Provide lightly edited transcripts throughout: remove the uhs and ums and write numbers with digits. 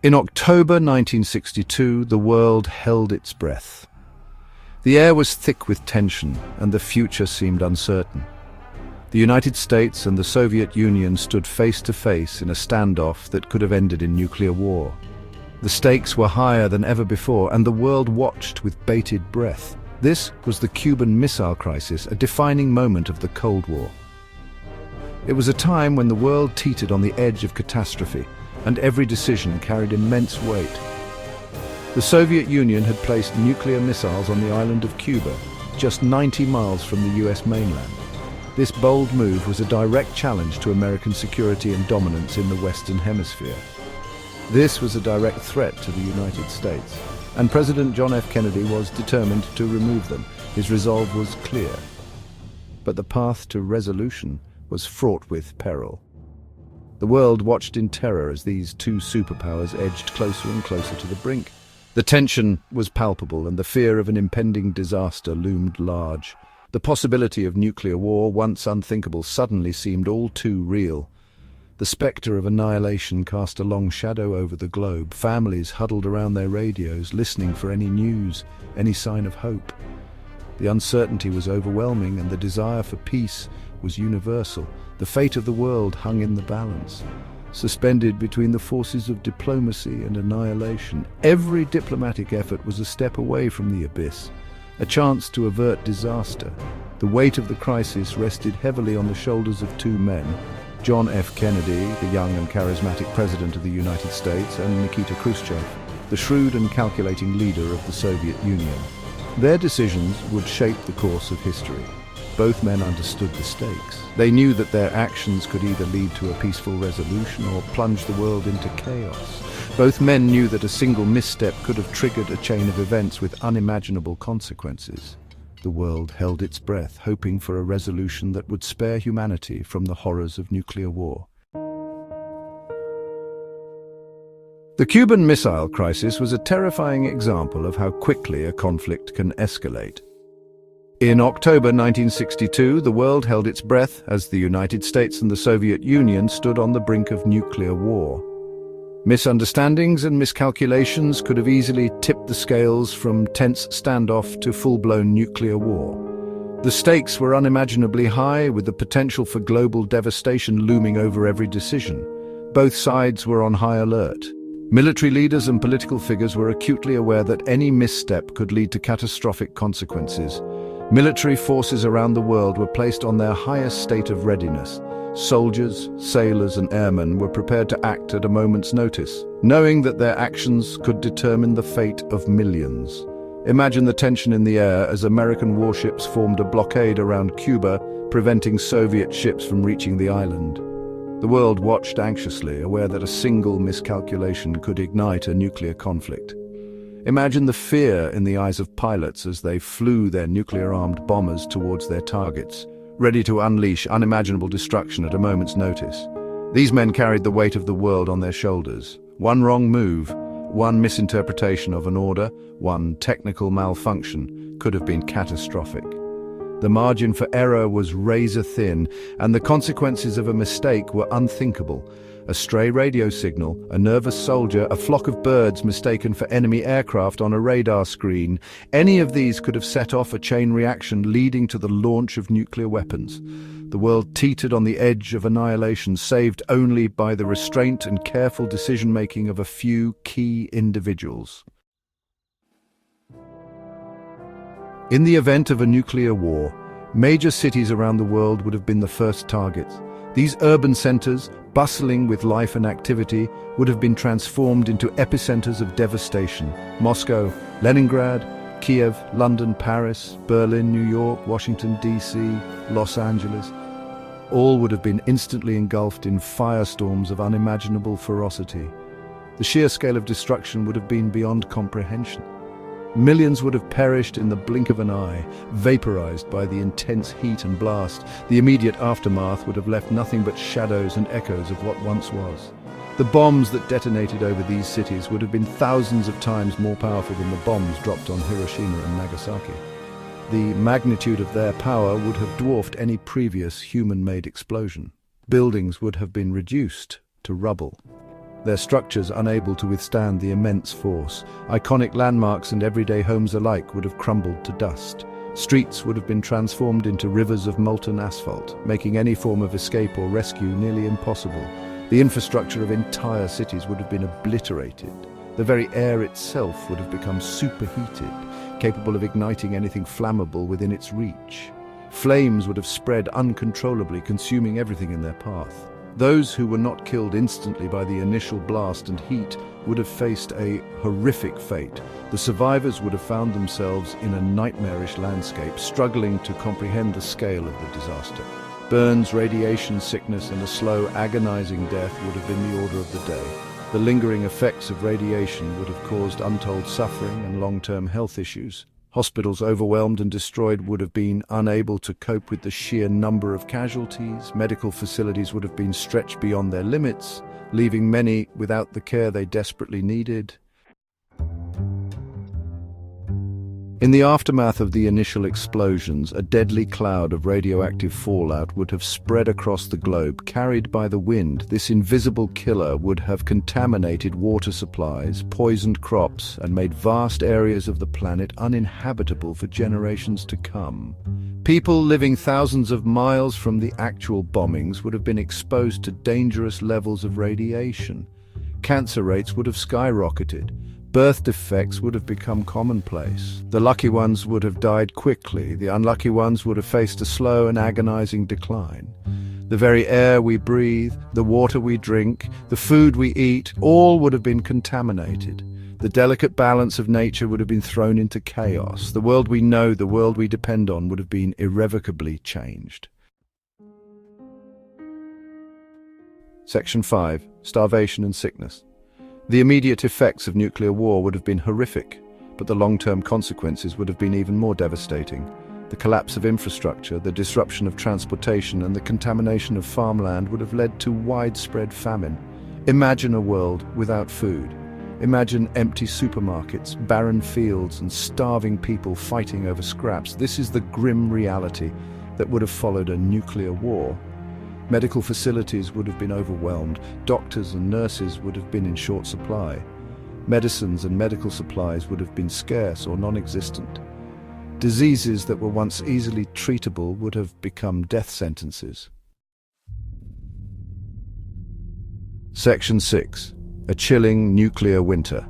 In October 1962, the world held its breath. The air was thick with tension, and the future seemed uncertain. The United States and the Soviet Union stood face to face in a standoff that could have ended in nuclear war. The stakes were higher than ever before, and the world watched with bated breath. This was the Cuban Missile Crisis, a defining moment of the Cold War. It was a time when the world teetered on the edge of catastrophe, and every decision carried immense weight. The Soviet Union had placed nuclear missiles on the island of Cuba, just 90 miles from the US mainland. This bold move was a direct challenge to American security and dominance in the Western Hemisphere. This was a direct threat to the United States, and President John F. Kennedy was determined to remove them. His resolve was clear. But the path to resolution was fraught with peril. The world watched in terror as these two superpowers edged closer and closer to the brink. The tension was palpable, and the fear of an impending disaster loomed large. The possibility of nuclear war, once unthinkable, suddenly seemed all too real. The spectre of annihilation cast a long shadow over the globe. Families huddled around their radios, listening for any news, any sign of hope. The uncertainty was overwhelming, and the desire for peace was universal. The fate of the world hung in the balance, suspended between the forces of diplomacy and annihilation. Every diplomatic effort was a step away from the abyss, a chance to avert disaster. The weight of the crisis rested heavily on the shoulders of two men, John F. Kennedy, the young and charismatic President of the United States, and Nikita Khrushchev, the shrewd and calculating leader of the Soviet Union. Their decisions would shape the course of history. Both men understood the stakes. They knew that their actions could either lead to a peaceful resolution or plunge the world into chaos. Both men knew that a single misstep could have triggered a chain of events with unimaginable consequences. The world held its breath, hoping for a resolution that would spare humanity from the horrors of nuclear war. The Cuban Missile Crisis was a terrifying example of how quickly a conflict can escalate. In October 1962, the world held its breath as the United States and the Soviet Union stood on the brink of nuclear war. Misunderstandings and miscalculations could have easily tipped the scales from tense standoff to full-blown nuclear war. The stakes were unimaginably high, with the potential for global devastation looming over every decision. Both sides were on high alert. Military leaders and political figures were acutely aware that any misstep could lead to catastrophic consequences. Military forces around the world were placed on their highest state of readiness. Soldiers, sailors, and airmen were prepared to act at a moment's notice, knowing that their actions could determine the fate of millions. Imagine the tension in the air as American warships formed a blockade around Cuba, preventing Soviet ships from reaching the island. The world watched anxiously, aware that a single miscalculation could ignite a nuclear conflict. Imagine the fear in the eyes of pilots as they flew their nuclear-armed bombers towards their targets, ready to unleash unimaginable destruction at a moment's notice. These men carried the weight of the world on their shoulders. One wrong move, one misinterpretation of an order, one technical malfunction could have been catastrophic. The margin for error was razor-thin, and the consequences of a mistake were unthinkable. A stray radio signal, a nervous soldier, a flock of birds mistaken for enemy aircraft on a radar screen. Any of these could have set off a chain reaction leading to the launch of nuclear weapons. The world teetered on the edge of annihilation, saved only by the restraint and careful decision-making of a few key individuals. In the event of a nuclear war, major cities around the world would have been the first targets. These urban centers, bustling with life and activity, would have been transformed into epicenters of devastation. Moscow, Leningrad, Kiev, London, Paris, Berlin, New York, Washington, D.C., Los Angeles. All would have been instantly engulfed in firestorms of unimaginable ferocity. The sheer scale of destruction would have been beyond comprehension. Millions would have perished in the blink of an eye, vaporized by the intense heat and blast. The immediate aftermath would have left nothing but shadows and echoes of what once was. The bombs that detonated over these cities would have been thousands of times more powerful than the bombs dropped on Hiroshima and Nagasaki. The magnitude of their power would have dwarfed any previous human-made explosion. Buildings would have been reduced to rubble. their structures unable to withstand the immense force. Iconic landmarks and everyday homes alike would have crumbled to dust. Streets would have been transformed into rivers of molten asphalt, making any form of escape or rescue nearly impossible. The infrastructure of entire cities would have been obliterated. The very air itself would have become superheated, capable of igniting anything flammable within its reach. Flames would have spread uncontrollably, consuming everything in their path. Those who were not killed instantly by the initial blast and heat would have faced a horrific fate. The survivors would have found themselves in a nightmarish landscape, struggling to comprehend the scale of the disaster. Burns, radiation sickness, and a slow, agonizing death would have been the order of the day. The lingering effects of radiation would have caused untold suffering and long-term health issues. Hospitals overwhelmed and destroyed would have been unable to cope with the sheer number of casualties. Medical facilities would have been stretched beyond their limits, leaving many without the care they desperately needed. In the aftermath of the initial explosions, a deadly cloud of radioactive fallout would have spread across the globe, carried by the wind. This invisible killer would have contaminated water supplies, poisoned crops, and made vast areas of the planet uninhabitable for generations to come. People living thousands of miles from the actual bombings would have been exposed to dangerous levels of radiation. Cancer rates would have skyrocketed. Birth defects would have become commonplace. The lucky ones would have died quickly. The unlucky ones would have faced a slow and agonizing decline. The very air we breathe, the water we drink, the food we eat, all would have been contaminated. The delicate balance of nature would have been thrown into chaos. The world we know, the world we depend on, would have been irrevocably changed. Section 5. Starvation and Sickness. The immediate effects of nuclear war would have been horrific, but the long-term consequences would have been even more devastating. The collapse of infrastructure, the disruption of transportation, and the contamination of farmland would have led to widespread famine. Imagine a world without food. Imagine empty supermarkets, barren fields, and starving people fighting over scraps. This is the grim reality that would have followed a nuclear war. Medical facilities would have been overwhelmed. Doctors and nurses would have been in short supply. Medicines and medical supplies would have been scarce or non-existent. Diseases that were once easily treatable would have become death sentences. Section 6. A chilling nuclear winter.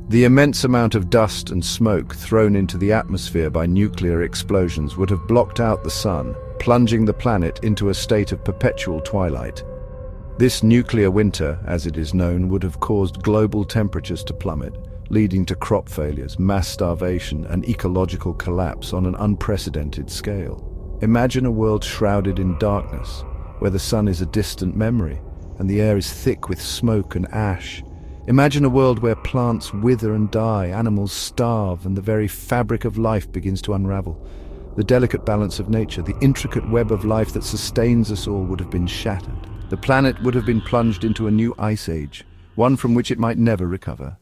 The immense amount of dust and smoke thrown into the atmosphere by nuclear explosions would have blocked out the sun, plunging the planet into a state of perpetual twilight. This nuclear winter, as it is known, would have caused global temperatures to plummet, leading to crop failures, mass starvation, and ecological collapse on an unprecedented scale. Imagine a world shrouded in darkness, where the sun is a distant memory, and the air is thick with smoke and ash. Imagine a world where plants wither and die, animals starve, and the very fabric of life begins to unravel. The delicate balance of nature, the intricate web of life that sustains us all, would have been shattered. The planet would have been plunged into a new ice age, one from which it might never recover.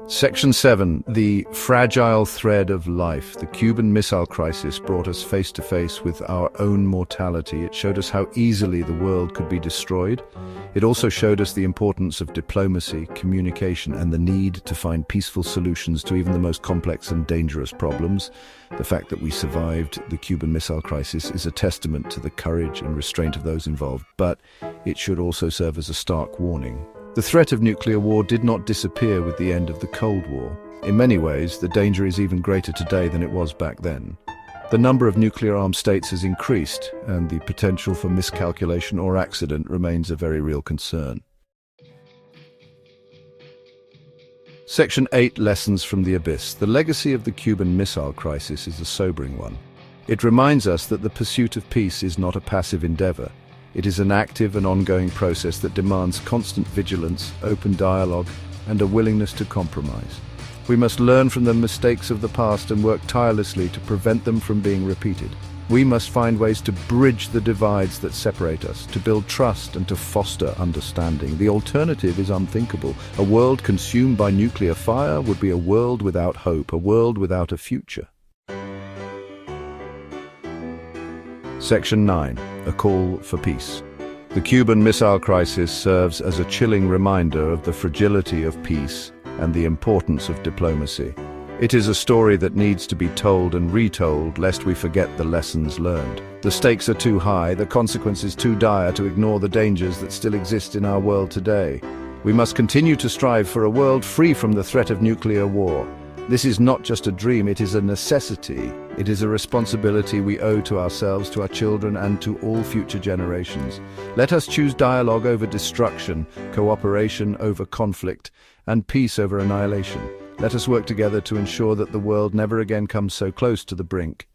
Section 7. The fragile thread of life. The Cuban Missile Crisis brought us face to face with our own mortality. It showed us how easily the world could be destroyed. It also showed us the importance of diplomacy, communication, and the need to find peaceful solutions to even the most complex and dangerous problems. The fact that we survived the Cuban Missile Crisis is a testament to the courage and restraint of those involved, but it should also serve as a stark warning. The threat of nuclear war did not disappear with the end of the Cold War. In many ways, the danger is even greater today than it was back then. The number of nuclear-armed states has increased, and the potential for miscalculation or accident remains a very real concern. Section 8. Lessons from the Abyss. The legacy of the Cuban Missile Crisis is a sobering one. It reminds us that the pursuit of peace is not a passive endeavor. It is an active and ongoing process that demands constant vigilance, open dialogue, and a willingness to compromise. We must learn from the mistakes of the past and work tirelessly to prevent them from being repeated. We must find ways to bridge the divides that separate us, to build trust and to foster understanding. The alternative is unthinkable. A world consumed by nuclear fire would be a world without hope, a world without a future. Section 9. A Call for Peace. The Cuban Missile Crisis serves as a chilling reminder of the fragility of peace and the importance of diplomacy. It is a story that needs to be told and retold lest we forget the lessons learned. The stakes are too high, the consequences too dire to ignore the dangers that still exist in our world today. We must continue to strive for a world free from the threat of nuclear war. This is not just a dream, it is a necessity. It is a responsibility we owe to ourselves, to our children, and to all future generations. Let us choose dialogue over destruction, cooperation over conflict, and peace over annihilation. Let us work together to ensure that the world never again comes so close to the brink.